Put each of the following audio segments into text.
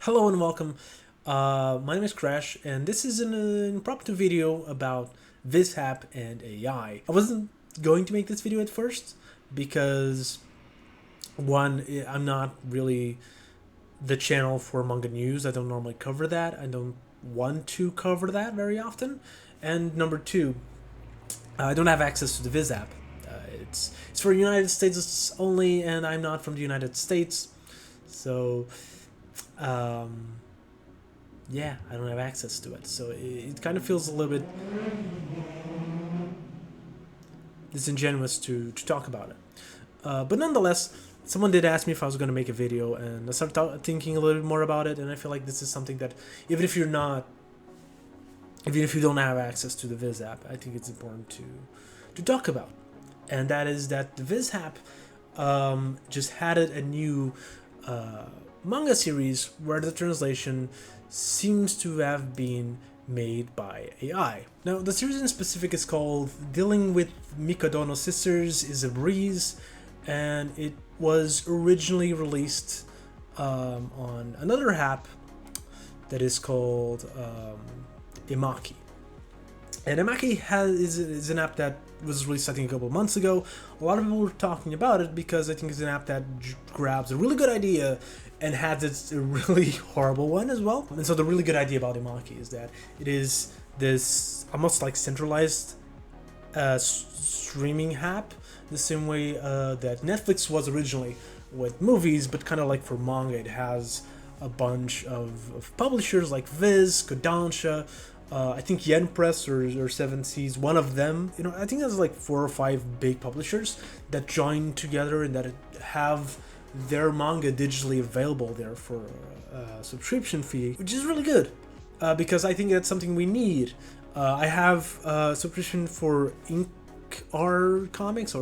Hello and welcome. My name is Crash, and this is an impromptu video about VizHap and AI. I wasn't going to make this video at first because, one, I'm not really the channel for manga news. I don't normally cover that. I don't want to cover that very often. And number two, I don't have access to the Viz app. It's for United States only, and I'm not from the United States, so yeah, I don't have access to it. So it kind of feels a little bit disingenuous to talk about it. But nonetheless, someone did ask me if I was going to make a video, and I started thinking a little bit more about it, and I feel like this is something that even if you don't have access to the Viz app, I think it's important to talk about. And that is that the Viz app just added a new manga series where the translation seems to have been made by AI. Now, the series in specific is called Dealing with Mikadono Sisters Is a Breeze, and it was originally released on another app that is called Emaki. And Emaki is an app that was released, I think, a couple of months ago. A lot of people were talking about it because I think it's an app that grabs a really good idea and has a really horrible one as well. And so the really good idea about Emaki is that it is this almost like centralized streaming app, the same way that Netflix was originally with movies, but kind of like for manga, it has a bunch of publishers like Viz, Kodansha, I think Yen Press or Seven Seas, one of them. I think there's like 4 or 5 big publishers that join together and that have their manga digitally available there for a subscription fee, which is really good because I think that's something we need. I have a subscription for Inkr Comics, I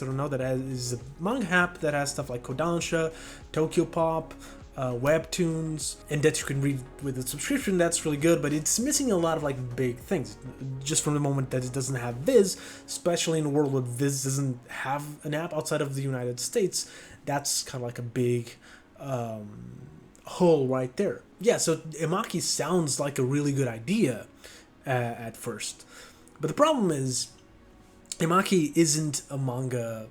don't know, that is a manga app that has stuff like Kodansha, Tokyo Pop, webtoons, and that you can read with a subscription. That's really good, but it's missing a lot of like big things just from the moment that it doesn't have Viz, especially in a world where Viz doesn't have an app outside of the United States. That's kind of like a big hole right there. Yeah, so Emaki sounds like a really good idea at first, but the problem is Emaki isn't a manga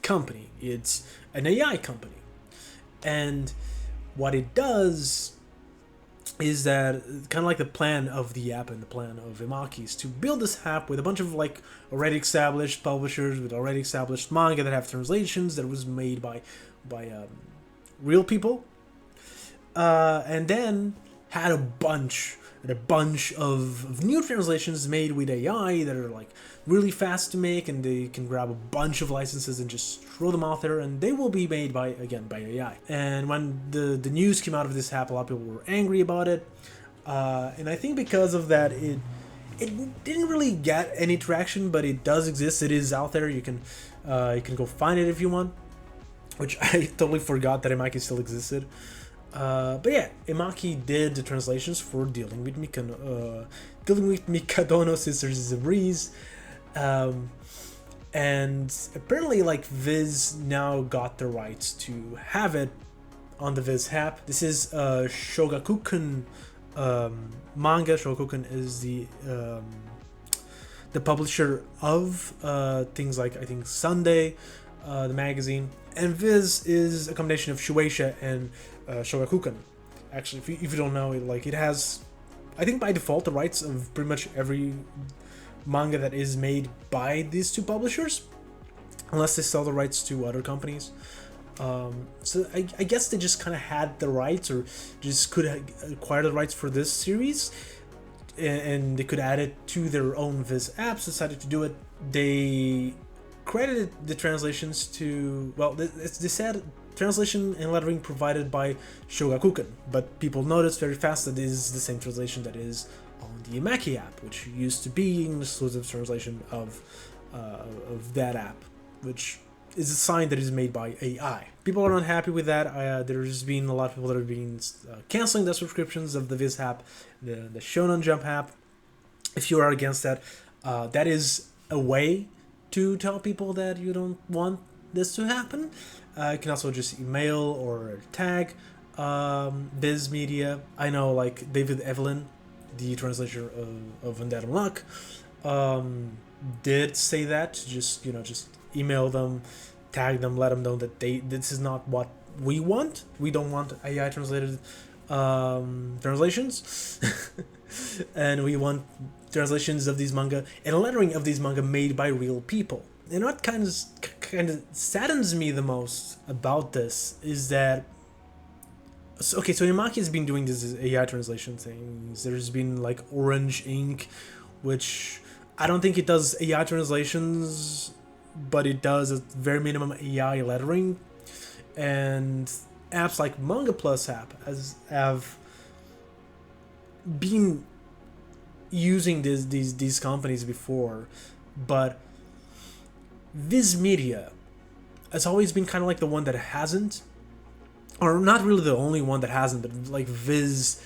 company, it's an AI company. And what it does is that kind of like the plan of the app and the plan of Emaki is to build this app with a bunch of like already established publishers with already established manga that have translations that was made by real people, and then had a bunch of new translations made with AI that are like really fast to make, and they can grab a bunch of licenses and just throw them out there, and they will be made by AI. And when the news came out of this app, a lot of people were angry about it, and I think because of that, it didn't really get any traction, but it does exist. It is out there. You can go find it if you want, which I totally forgot that Emaki still existed. But yeah, Emaki did the translations for Dealing with Mikadono Sisters Is a Breeze, and apparently like Viz now got the rights to have it on the Viz app. This is Shogakukan manga. Shogakukan is the publisher of things like, I think, Sunday, the magazine, and Viz is a combination of Shueisha and Shogakukan. Actually, if you don't know it, like, it has, I think by default, the rights of pretty much every manga that is made by these two publishers, unless they sell the rights to other companies. So I guess they just kind of had the rights, or just could acquire the rights for this series, and they could add it to their own Viz apps. Decided to do it. They credited the translations to, well, they said translation and lettering provided by Shogakukan, but people noticed very fast that this is the same translation that is on the Emaki app, which used to be an exclusive translation of that app, which is a sign that it is made by AI. People are not happy with that. There's been a lot of people that have been canceling the subscriptions of the Viz app, the Shonen Jump app. If you are against that, that is a way to tell people that you don't want this to happen. You can also just email or tag Viz Media. I know like David Evelyn, the translator of Undead Unluck, did say that. Just email them, tag them, let them know that this is not what we want. We don't want AI translated translations, and we want translations of these manga and lettering of these manga made by real people. And what kind of saddens me the most about this is that so Emaki has been doing this AI translation things. There's been like Orange Ink, which I don't think it does AI translations, but it does a very minimum AI lettering. And apps like Manga Plus app have been using these companies before, but Viz Media has always been kind of like the one that hasn't, or not really the only one that hasn't, but like Viz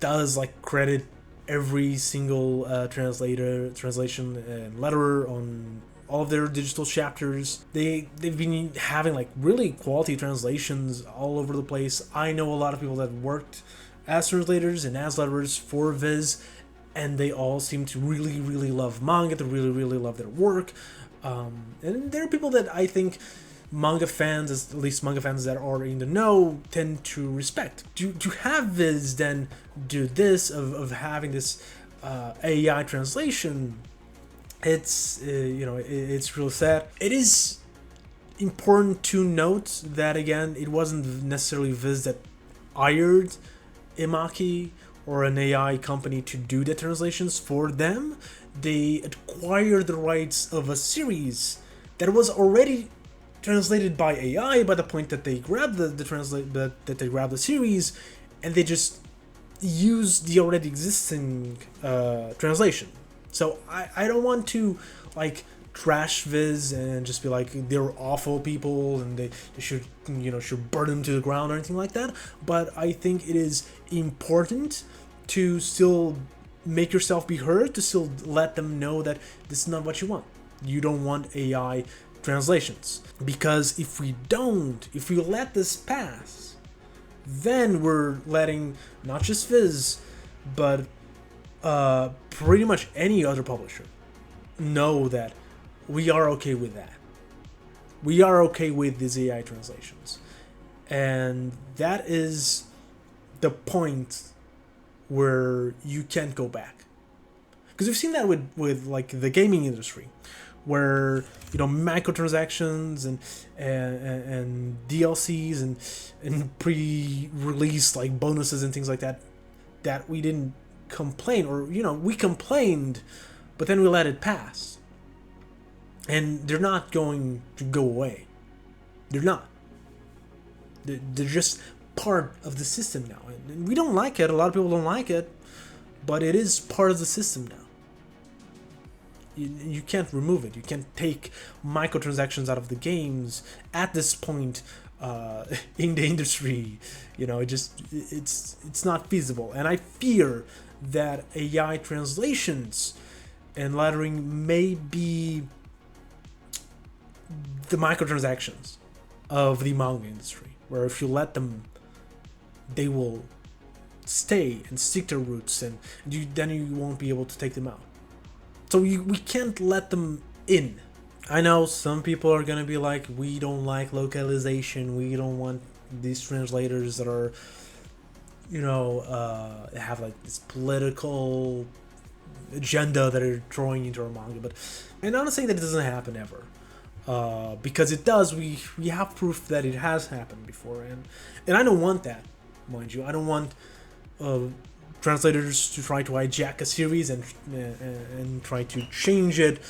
does like credit every single translation and letterer on all of their digital chapters. They've been having like really quality translations all over the place. I know a lot of people that worked as translators and as letterers for Viz, and they all seem to really, really love manga, to really, really love their work. And there are people that I think manga fans, at least manga fans that are in the know, tend to respect. To have Viz then do this, of having this AI translation, it's it's real sad. It is important to note that again, it wasn't necessarily Viz that hired Emaki or an AI company to do the translations for them. They acquired the rights of a series that was already translated by AI by the point that they grabbed that they grabbed the series, and they just used the already existing translation. So I don't want to like trash Viz and just be like they're awful people and they should should burn them to the ground or anything like that. But I think it is important to still make yourself be heard, to still let them know that this is not what you want. You don't want AI translations, because if we let this pass, then we're letting not just Viz but pretty much any other publisher know that we are okay with that. We are okay with these AI translations, and that is the point where you can't go back. Because we've seen that with like the gaming industry, where microtransactions and DLCs and pre-release like bonuses and things like that we didn't complain, or we complained, but then we let it pass, and they're not going to go away. They're not. They're just part of the system now, and we don't like it. A lot of people don't like it, but it is part of the system now. You can't remove it. You can't take microtransactions out of the games at this point in the industry. It's not feasible, and I fear that AI translations and lettering may be the microtransactions of the manga industry, where if you let them, they will stay and stick to roots, and then you won't be able to take them out. So we can't let them in. I know some people are gonna be like, we don't like localization, we don't want these translators that are have like this political agenda that are throwing into our manga. But I'm not saying that it doesn't happen ever, because it does. We have proof that it has happened before, and I don't want that, mind you. I don't want translators to try to hijack a series and try to change it,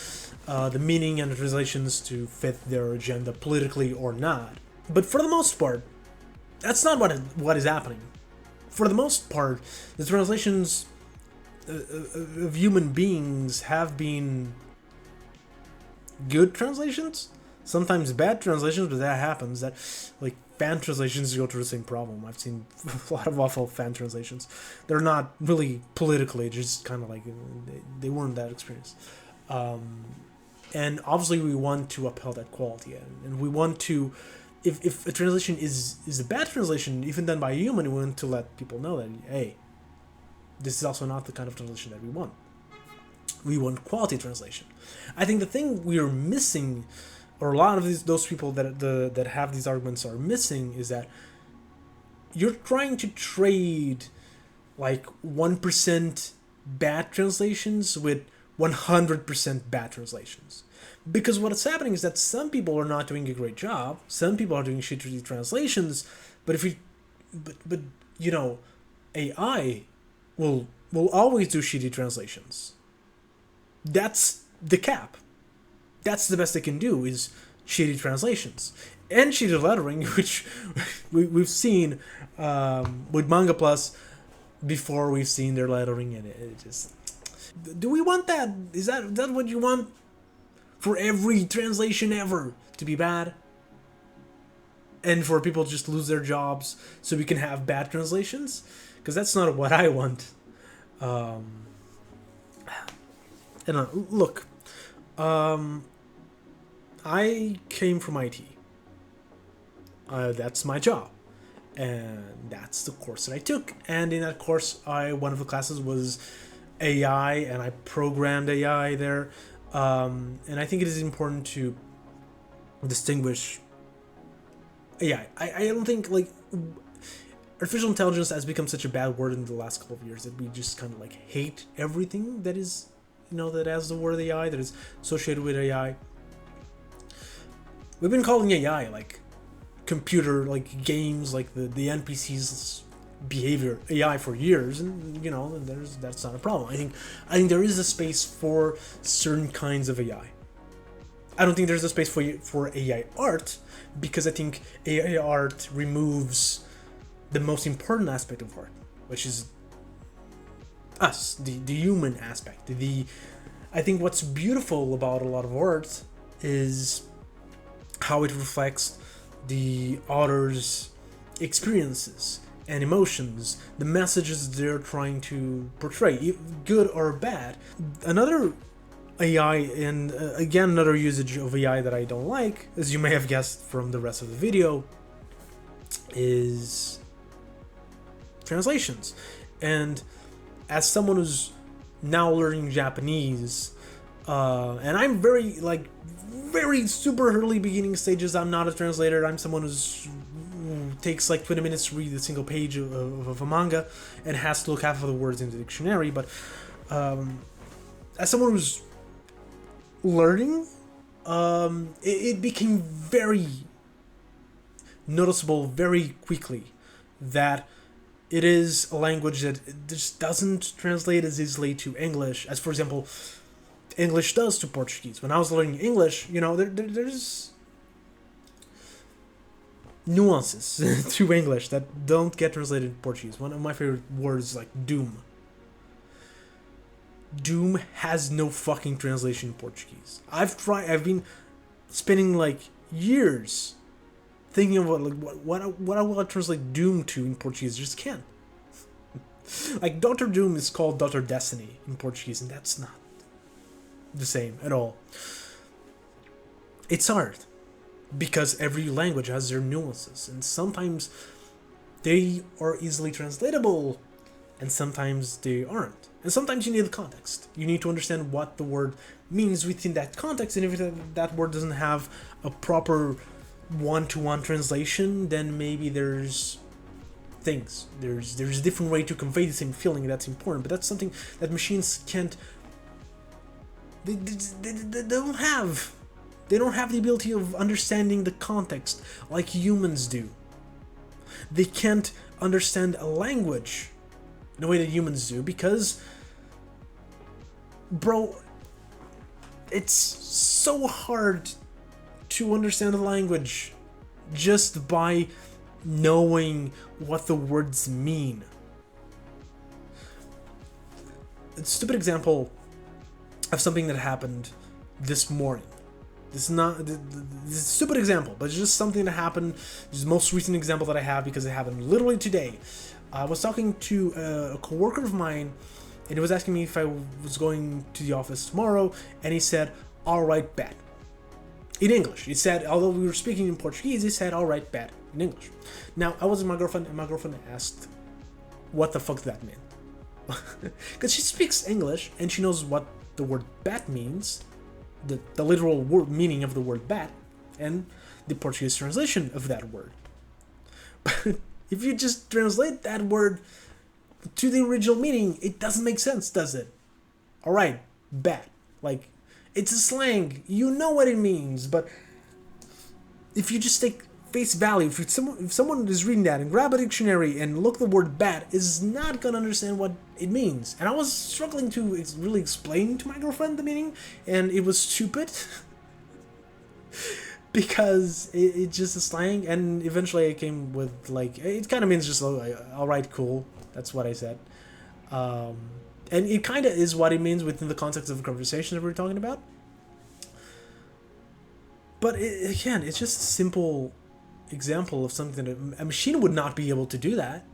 the meaning and the translations to fit their agenda politically or not. But for the most part, that's not what is happening. For the most part, the translations of human beings have been good translations, sometimes bad translations, but that happens. That like fan translations go through the same problem. I've seen a lot of awful fan translations. They're not really politically, just kind of like they weren't that experienced. And obviously we want to upheld that quality, and we want to if a translation is a bad translation, even done by a human, we want to let people know that, hey, this is also not the kind of translation that we want. We want quality translation. I think the thing we are missing, or a lot of those people that have these arguments are missing, is that you're trying to trade like 1% bad translations with 100% bad translations. Because what's happening is that some people are not doing a great job, some people are doing shitty translations, but you know, AI will always do shitty translations. That's the cap. That's the best they can do, is shitty translations. And shitty lettering, which we've seen with Manga Plus before. We've seen their lettering, and it just... Do we want that? Is that what you want? For every translation ever to be bad? And for people to just lose their jobs so we can have bad translations? Because that's not what I want. Look, I came from IT. That's my job, and that's the course that I took. And in that course, one of the classes was AI, and I programmed AI there. And I think it is important to distinguish AI. I don't think, like, artificial intelligence has become such a bad word in the last couple of years that we just kind of like hate everything that is, that has the word AI, that is associated with AI. We've been calling AI like computer, like games, like the NPCs behavior AI for years, and that's not a problem. I think there is a space for certain kinds of AI. I don't think there's a space for AI art, because I think AI art removes the most important aspect of art, which is us, the human aspect. I think what's beautiful about a lot of art is how it reflects the author's experiences and emotions, the messages they're trying to portray, good or bad. Another AI, and again, another usage of AI that I don't like, as you may have guessed from the rest of the video, is translations. And as someone who's now learning Japanese, and I'm very super early beginning stages, I'm not a translator, I'm someone who takes like 20 minutes to read a single page of a manga and has to look half of the words in the dictionary, but as someone who's learning, it became very noticeable very quickly that it is a language that just doesn't translate as easily to English as, for example, English does to Portuguese. When I was learning English, there's nuances to English that don't get translated to Portuguese. One of my favorite words is like doom. Doom has no fucking translation in Portuguese. I've been spending like years thinking about what I want to translate Doom to in Portuguese. I just can't. Like Dr. Doom is called Dr. Destiny in Portuguese, and that's not the same at all. It's hard because every language has their nuances, and sometimes they are easily translatable and sometimes they aren't. And sometimes you need the context. You need to understand what the word means within that context, and if that word doesn't have a proper one-to-one translation, then maybe there's a different way to convey the same feeling that's important. But that's something that machines can't. They don't have. They don't have the ability of understanding the context like humans do. They can't understand a language the way that humans do, because, bro, it's so hard to understand a language just by knowing what the words mean. A stupid example of something that happened this morning. This is a stupid example, but it's just something that happened. This is the most recent example that I have because it happened literally today. I was talking to a coworker of mine, and he was asking me if I was going to the office tomorrow, and he said, "All right, bet." in English. It said, although we were speaking in Portuguese, it said all right, bad in English. Now, I was with my girlfriend, and my girlfriend asked, what the fuck that mean? Because she speaks English, and she knows what the word bat means, the literal word meaning of the word bat, and the Portuguese translation of that word. But if you just translate that word to the original meaning, it doesn't make sense, does it? Alright, bat. Like, it's a slang. You know what it means, but if you just take face value, if someone is reading that and grab a dictionary and look the word bat, is not gonna understand what it means. And I was struggling to really explain to my girlfriend the meaning, and it was stupid. Because it's just a slang, and eventually I came with, like, it kind of means just, like, alright, cool. That's what I said. And it kind of is what it means within the context of the conversation that we were talking about. But again, it's just a simple example of something that a machine would not be able to do that,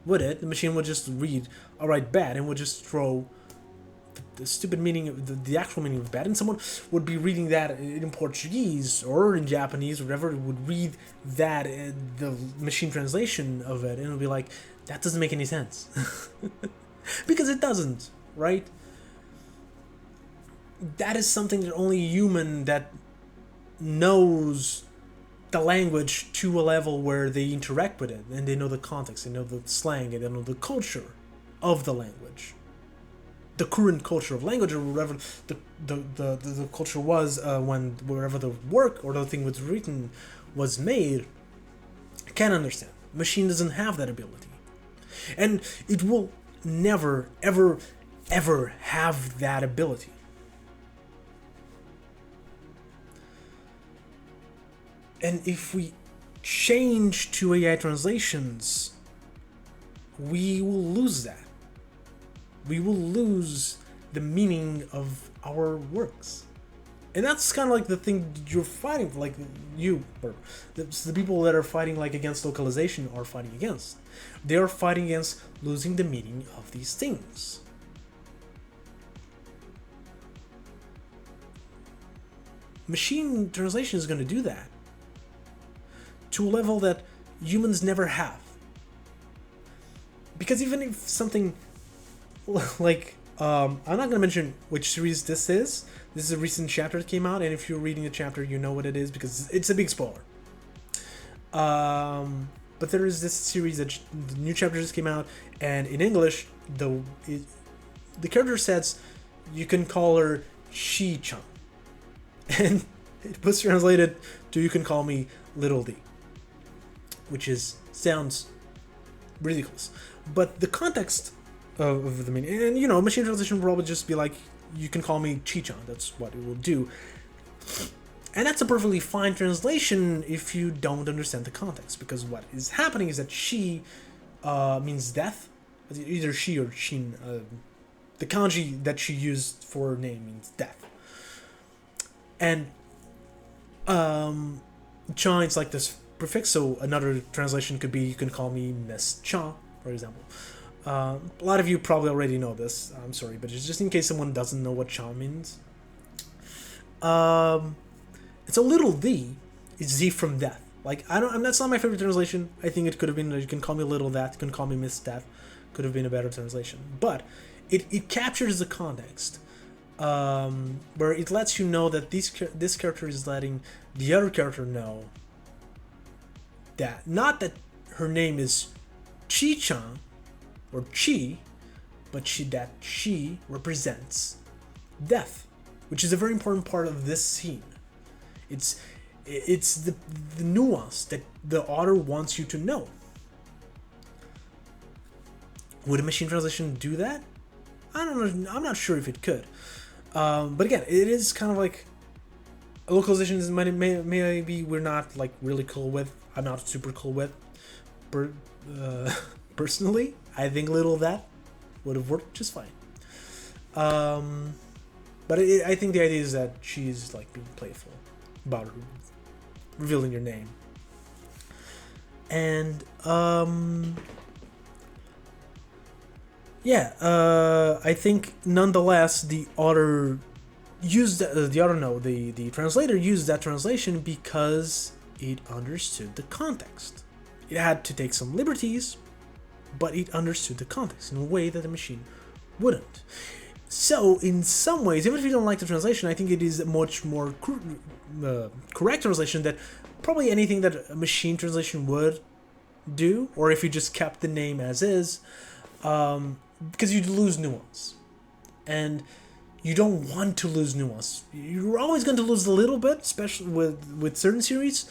would it? The machine would just read, alright, bad, and would just throw the stupid meaning of the actual meaning of bad, and someone would be reading that in Portuguese or in Japanese or whatever, would read that the machine translation of it, and it would be like, that doesn't make any sense. Because it doesn't, right? That is something that only a human that knows the language to a level where they interact with it, and they know the context, they know the slang, and they know the culture of the language. The current culture of language, or whatever the culture was when wherever the work or the thing was written was made, can understand. Machine doesn't have that ability, and it will never, ever, ever have that ability. And if we change to AI translations, we will lose that. We will lose the meaning of our works. And that's kind of like the thing you're fighting for, like you, or the people that are fighting like against localization are fighting against. They are fighting against losing the meaning of these things. Machine translation is going to do that to a level that humans never have. Because even if something like, I'm not going to mention which series this is. This is a recent chapter that came out, and if you're reading the chapter, you know what it is because it's a big spoiler. But there is this series that the new chapter just came out, and in English, the character says you can call her Shi-chan, and it was translated to "you can call me Little D," which sounds ridiculous, but the context of the meaning, and you know, machine translation will probably just be like, you can call me Chi-chan. That's what it will do, and that's a perfectly fine translation if you don't understand the context, because what is happening is that she means death, either she or shin. The kanji that she used for her name means death, and chan, it's like this prefix, so another translation could be, you can call me Miss Chan, for example. A lot of you probably already know this, I'm sorry, but it's just in case someone doesn't know what Chan means. It's a little D, it's Z from death. Like, that's not my favorite translation. I think it could have been, you can call me Little Death, you can call me Miss Death, could have been a better translation. But it captures the context, where it lets you know that this character is letting the other character know that, not that her name is Chi-chan, or Chi, but that she represents death, which is a very important part of this scene. It's the nuance that the author wants you to know. Would a machine translation do that? I don't know. I'm not sure if it could. But again, it is kind of like localizations maybe we're not like really cool with. I'm not super cool with. Personally, I think little of that would have worked just fine. But I think the idea is that she's like being playful about revealing your name. And I think nonetheless the author used the translator used that translation because it understood the context. It had to take some liberties, but it understood the context in a way that the machine wouldn't. So, in some ways, even if you don't like the translation, I think it is a much more correct translation than probably anything that a machine translation would do, or if you just kept the name as is, because you'd lose nuance. And you don't want to lose nuance. You're always going to lose a little bit, especially with certain series,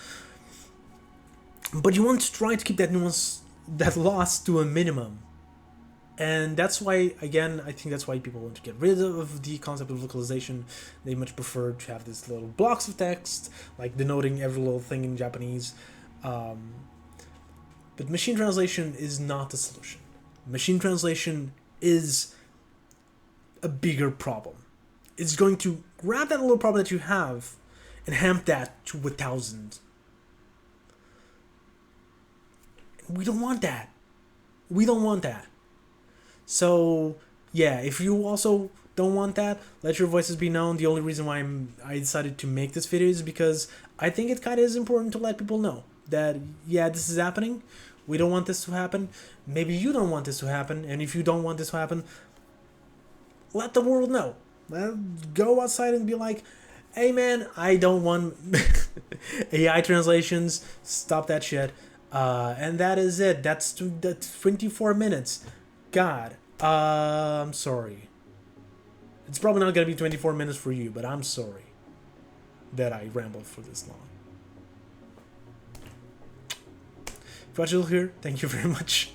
but you want to try to keep that nuance, that loss, to a minimum. And that's why, again, I think that's why people want to get rid of the concept of localization. They much prefer to have these little blocks of text, like denoting every little thing in Japanese. But machine translation is not the solution. Machine translation is a bigger problem. It's going to grab that little problem that you have and hamp that to 1,000. We don't want that. We don't want that. So, yeah, if you also don't want that, let your voices be known. The only reason why I decided to make this video is because I think it kind of is important to let people know that, yeah, this is happening. We don't want this to happen. Maybe you don't want this to happen. And if you don't want this to happen, let the world know. Go outside and be like, hey man, I don't want AI translations. Stop that shit. And that is it. That's 24 minutes. God, I'm sorry. It's probably not going to be 24 minutes for you, but I'm sorry that I rambled for this long. If you're still here, thank you very much.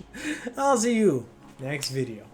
I'll see you next video.